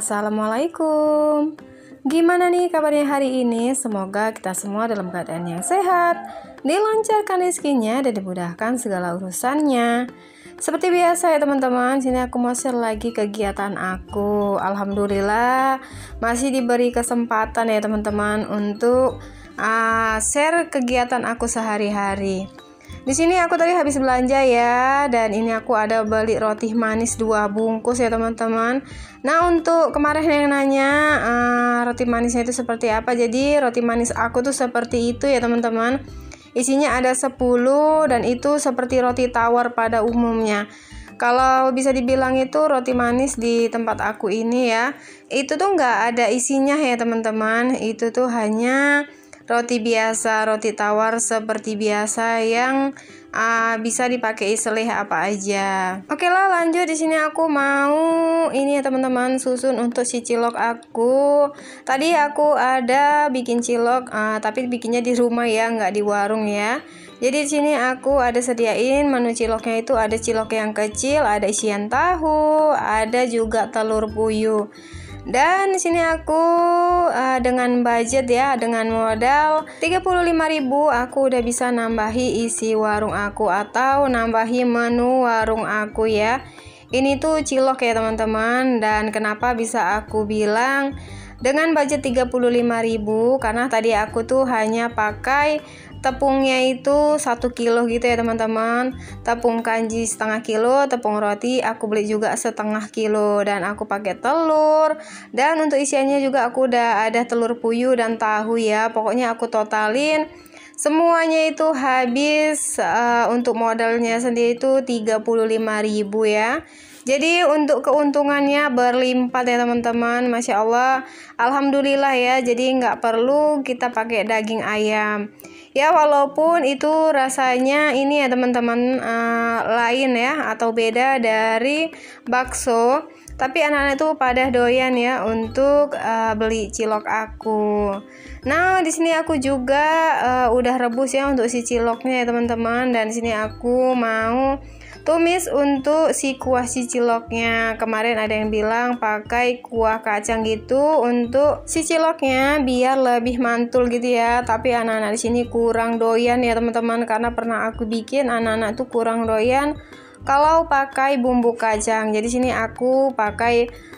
Assalamualaikum. Gimana nih kabarnya hari ini? Semoga kita semua dalam keadaan yang sehat, dilancarkan rezekinya dan dimudahkan segala urusannya. Seperti biasa ya teman-teman, sini aku mau share lagi kegiatan aku. Alhamdulillah masih diberi kesempatan ya teman-teman untuk share kegiatan aku sehari-hari. Di sini aku tadi habis belanja ya, dan ini aku ada beli roti manis 2 bungkus ya teman-teman. Nah, untuk kemarin yang nanya roti manisnya itu seperti apa, jadi roti manis aku tuh seperti itu ya teman-teman. Isinya ada 10 dan itu seperti roti tawar pada umumnya. Kalau bisa dibilang itu roti manis di tempat aku ini ya, itu tuh nggak ada isinya ya teman-teman. Itu tuh hanya roti biasa, roti tawar seperti biasa yang bisa dipakai seleh apa aja. Oke lah, lanjut. Di sini aku mau ini ya teman-teman, susun untuk si cilok aku. Tadi aku ada bikin cilok, tapi bikinnya di rumah ya, nggak di warung ya. Jadi di sini aku ada sediain menu ciloknya, itu ada cilok yang kecil, ada isian tahu, ada juga telur puyuh. Dan di sini aku dengan budget ya, dengan modal 35.000 aku udah bisa nambahi isi warung aku atau nambahi menu warung aku ya. Ini tuh cilok ya teman-teman, dan kenapa bisa aku bilang dengan budget 35.000, karena tadi aku tuh hanya pakai tepungnya itu 1 kilo gitu ya teman-teman. Tepung kanji setengah kilo, tepung roti aku beli juga setengah kilo, dan aku pakai telur. Dan untuk isiannya juga aku udah ada telur puyuh dan tahu ya. Pokoknya aku totalin semuanya itu habis untuk modalnya sendiri itu 35.000 ya. Jadi untuk keuntungannya berlimpah ya teman-teman, Masya Allah, Alhamdulillah ya. Jadi nggak perlu kita pakai daging ayam ya, walaupun itu rasanya ini ya teman-teman lain ya, atau beda dari bakso, tapi anak-anak itu pada doyan ya untuk beli cilok aku. Nah, di sini aku juga udah rebus ya untuk si ciloknya ya teman-teman, dan di sini aku mau tumis untuk si kuah si ciloknya. Kemarin ada yang bilang pakai kuah kacang gitu untuk si ciloknya biar lebih mantul gitu ya. Tapi anak-anak di sini kurang doyan ya teman-teman, karena pernah aku bikin anak-anak tuh kurang doyan kalau pakai bumbu kacang. Jadi sini aku pakai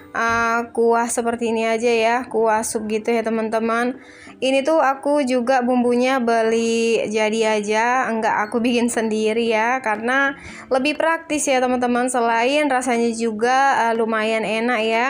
kuah seperti ini aja ya, kuah sup gitu ya teman-teman. Ini tuh aku juga bumbunya beli jadi aja, enggak aku bikin sendiri ya, karena lebih praktis ya teman-teman. Selain rasanya juga lumayan enak ya.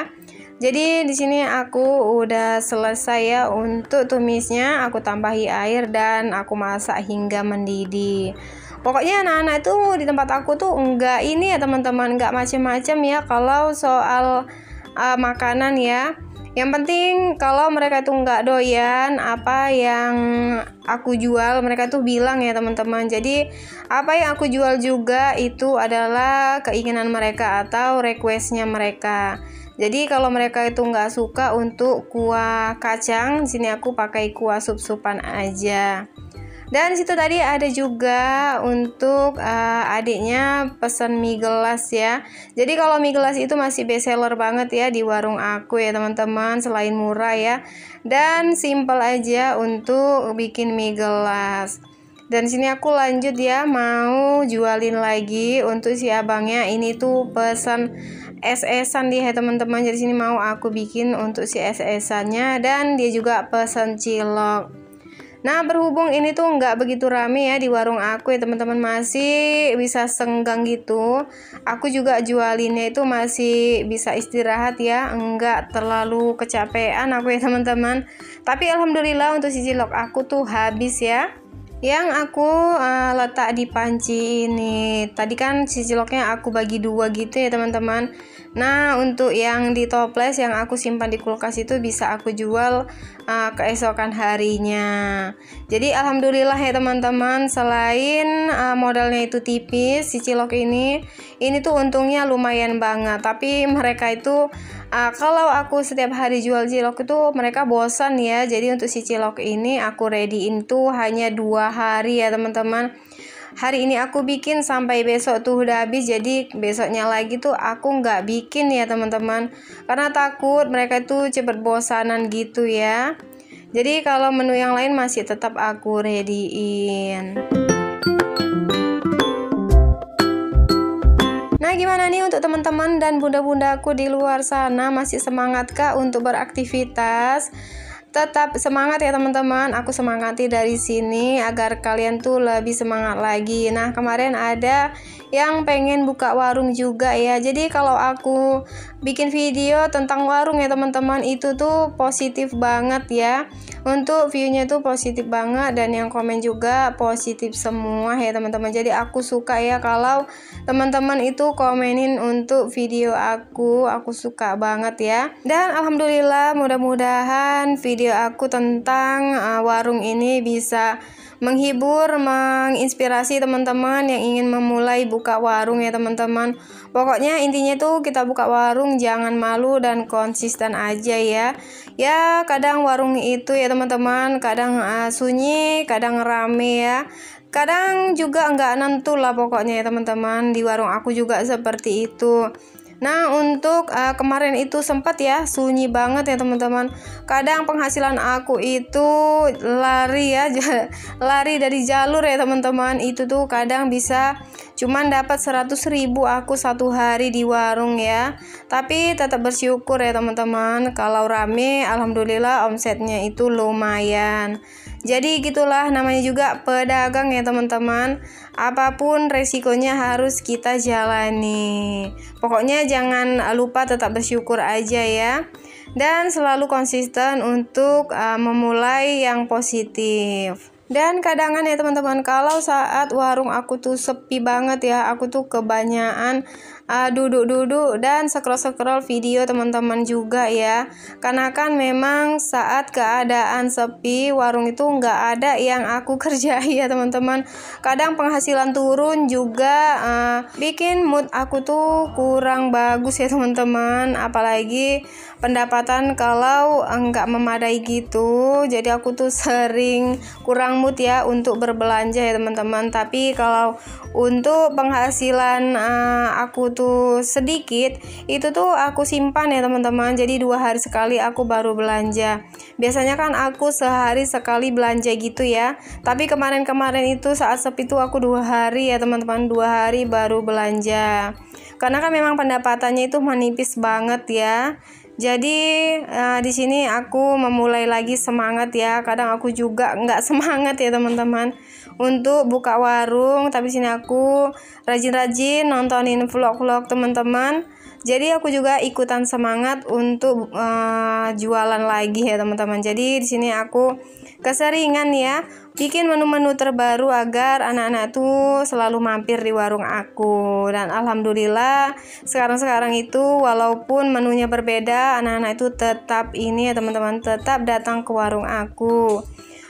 Jadi di sini aku udah selesai ya untuk tumisnya, aku tambahi air dan aku masak hingga mendidih. Pokoknya anak-anak itu di tempat aku tuh enggak ini ya teman-teman, enggak macam-macam ya kalau soal makanan ya. Yang penting kalau mereka tuh nggak doyan apa yang aku jual, mereka tuh bilang ya teman-teman. Jadi apa yang aku jual juga itu adalah keinginan mereka atau requestnya mereka. Jadi kalau mereka itu nggak suka untuk kuah kacang, di sini aku pakai kuah sup-supan aja. Dan situ tadi ada juga untuk adiknya pesan mie gelas ya. Jadi kalau mie gelas itu masih best seller banget ya di warung aku ya teman-teman, selain murah ya. Dan simple aja untuk bikin mie gelas. Dan sini aku lanjut ya, mau jualin lagi untuk si abangnya. Ini tuh pesan es-esan dia ya teman-teman. Jadi sini mau aku bikin untuk si es-esannya, dan dia juga pesan cilok. Nah, berhubung ini tuh nggak begitu rame ya di warung aku ya teman-teman, masih bisa senggang gitu. Aku juga jualinnya itu masih bisa istirahat ya, nggak terlalu kecapean aku ya teman-teman. Tapi alhamdulillah untuk si cilok aku tuh habis ya, yang aku letak di panci ini. Tadi kan si ciloknya aku bagi 2 gitu ya teman-teman. Nah, untuk yang di toples yang aku simpan di kulkas itu bisa aku jual keesokan harinya. Jadi alhamdulillah ya teman-teman, selain modalnya itu tipis, si cilok ini tuh untungnya lumayan banget. Tapi mereka itu kalau aku setiap hari jual cilok itu mereka bosan ya. Jadi untuk si cilok ini aku readyin tuh hanya 2 hari ya teman-teman. hari ini aku bikin sampai besok tuh udah habis, jadi besoknya lagi tuh aku nggak bikin ya teman-teman, karena takut mereka tuh cepet bosanan gitu ya. Jadi kalau menu yang lain masih tetap aku readyin. Nah, gimana nih untuk teman-teman dan bunda-bundaku di luar sana, masih semangatkah untuk beraktivitas? Tetap semangat ya teman-teman, aku semangati dari sini agar kalian tuh lebih semangat lagi. Nah, kemarin ada yang pengen buka warung juga ya. Jadi kalau aku bikin video tentang warung ya teman-teman, itu tuh positif banget ya. Untuk view-nya tuh positif banget dan yang komen juga positif semua ya teman-teman. Jadi aku suka ya kalau teman-teman itu komenin untuk video aku suka banget ya. Dan alhamdulillah, mudah-mudahan video aku tentang warung ini bisa menghibur, menginspirasi teman-teman yang ingin memulai buka warung ya teman-teman. Pokoknya intinya tuh kita buka warung jangan malu dan konsisten aja ya. Ya kadang warung itu ya teman-teman, kadang sunyi, kadang rame ya. Kadang juga nggak nentu lah pokoknya ya teman-teman. Di warung aku juga seperti itu. Nah, untuk kemarin itu sempat ya sunyi banget ya teman-teman. Kadang penghasilan aku itu lari ya, lari dari jalur ya teman-teman. Itu tuh kadang bisa cuman dapat 100.000 aku satu hari di warung ya. Tapi tetap bersyukur ya teman-teman. Kalau rame, alhamdulillah omsetnya itu lumayan. Jadi gitulah namanya juga pedagang ya teman-teman. Apapun resikonya harus kita jalani. Pokoknya jangan lupa tetap bersyukur aja ya. Dan selalu konsisten untuk memulai yang positif. Dan kadangan ya teman-teman, kalau saat warung aku tuh sepi banget ya, aku tuh kebanyakan duduk-duduk dan scroll-scroll video teman-teman juga ya. Karena kan memang saat keadaan sepi warung itu nggak ada yang aku kerjai ya teman-teman. Kadang penghasilan turun juga bikin mood aku tuh kurang bagus ya teman-teman. Apalagi pendapatan kalau nggak memadai gitu, jadi aku tuh sering kurang mood ya untuk berbelanja ya teman-teman. Tapi kalau untuk penghasilan aku tuh sedikit, itu tuh aku simpan ya teman-teman. Jadi 2 hari sekali aku baru belanja. Biasanya kan aku sehari sekali belanja gitu ya. Tapi kemarin-kemarin itu saat sepi tuh aku 2 hari ya teman-teman, 2 hari baru belanja. Karena kan memang pendapatannya itu menipis banget ya. Jadi di sini aku memulai lagi semangat ya. Kadang aku juga nggak semangat ya teman-teman untuk buka warung. Tapi sini aku rajin-rajin nontonin vlog-vlog teman-teman. Jadi aku juga ikutan semangat untuk jualan lagi ya teman-teman. Jadi di sini aku keseringan ya bikin menu-menu terbaru agar anak-anak tuh selalu mampir di warung aku. Dan alhamdulillah sekarang itu walaupun menunya berbeda, anak-anak itu tetap ini ya teman-teman, tetap datang ke warung aku.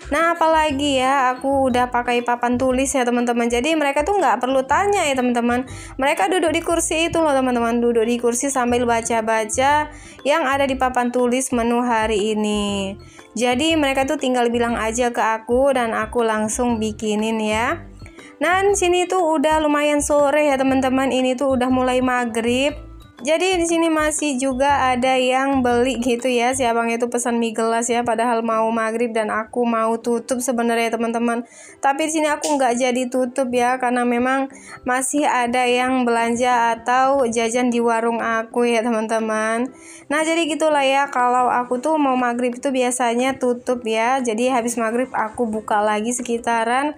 Nah, apalagi ya, aku udah pakai papan tulis ya teman-teman. Jadi mereka tuh nggak perlu tanya ya teman-teman. Mereka duduk di kursi itu loh teman-teman, duduk di kursi sambil baca-baca yang ada di papan tulis menu hari ini. Jadi mereka tuh tinggal bilang aja ke aku dan aku langsung bikinin ya. Nah, sini tuh udah lumayan sore ya teman-teman. Ini tuh udah mulai maghrib. Jadi di sini masih juga ada yang beli gitu ya. Si abang itu pesan mie gelas ya, padahal mau maghrib dan aku mau tutup sebenarnya teman-teman. Tapi di sini aku nggak jadi tutup ya, karena memang masih ada yang belanja atau jajan di warung aku ya teman-teman. Nah jadi gitulah ya, kalau aku tuh mau maghrib itu biasanya tutup ya. Jadi habis maghrib aku buka lagi sekitaran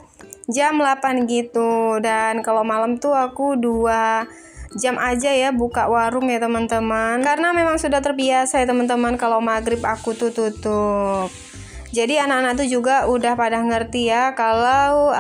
jam 8 gitu. Dan kalau malam tuh aku 2 jam aja ya buka warung ya teman-teman, karena memang sudah terbiasa ya teman-teman kalau maghrib aku tuh tutup. Jadi anak-anak tuh juga udah pada ngerti ya kalau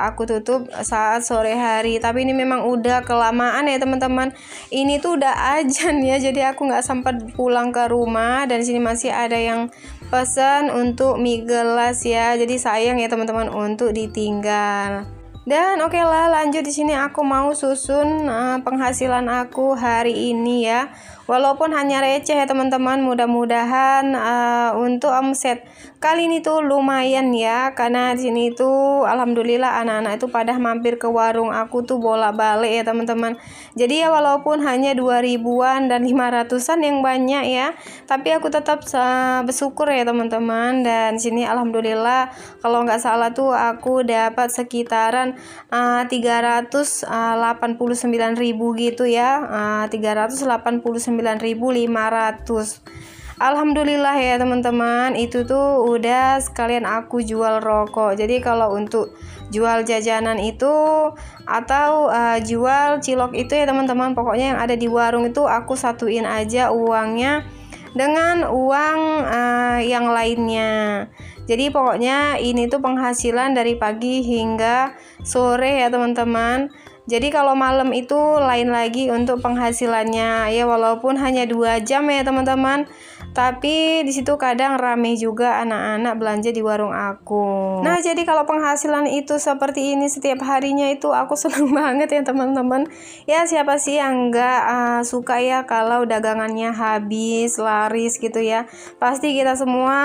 aku tutup saat sore hari. Tapi ini memang udah kelamaan ya teman-teman. Ini tuh udah azan ya, jadi aku nggak sempat pulang ke rumah. Dan sini masih ada yang pesan untuk mie gelas ya. Jadi sayang ya teman-teman untuk ditinggal. Dan oke lah, lanjut di sini aku mau susun penghasilan aku hari ini ya. walaupun hanya receh ya teman-teman. Mudah-mudahan untuk omset kali ini tuh lumayan ya, karena di sini tuh alhamdulillah anak-anak itu pada mampir ke warung aku tuh bolak-balik ya teman-teman. Jadi ya walaupun hanya 2000-an dan 500-an yang banyak ya, tapi aku tetap bersyukur ya teman-teman. Dan sini alhamdulillah kalau nggak salah tuh aku dapat sekitaran 389.000 gitu ya, 389.500. Alhamdulillah ya teman-teman, itu tuh udah sekalian aku jual rokok. Jadi kalau untuk jual jajanan itu atau jual cilok itu ya teman-teman, pokoknya yang ada di warung itu aku satuin aja uangnya dengan uang yang lainnya. Jadi pokoknya ini tuh penghasilan dari pagi hingga sore ya teman-teman. Jadi kalau malam itu lain lagi untuk penghasilannya ya, walaupun hanya 2 jam ya teman-teman, tapi di situ kadang rame juga anak-anak belanja di warung aku. Nah jadi kalau penghasilan itu seperti ini setiap harinya itu aku seneng banget ya teman-teman. Ya siapa sih yang nggak suka ya kalau dagangannya habis laris gitu ya. Pasti kita semua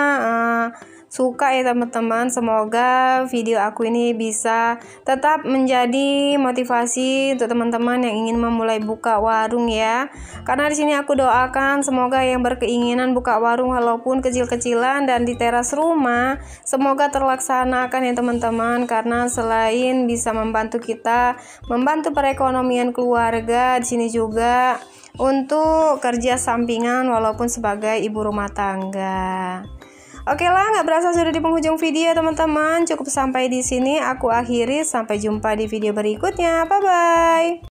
suka ya teman-teman. Semoga video aku ini bisa tetap menjadi motivasi untuk teman-teman yang ingin memulai buka warung ya. Karena di sini aku doakan semoga yang berkeinginan buka warung walaupun kecil-kecilan dan di teras rumah semoga terlaksanakan ya teman-teman. Karena selain bisa membantu kita membantu perekonomian keluarga, di sini juga untuk kerja sampingan walaupun sebagai ibu rumah tangga. Oke lah, nggak berasa sudah di penghujung video teman-teman. Cukup sampai di sini aku akhiri. Sampai jumpa di video berikutnya. Bye bye.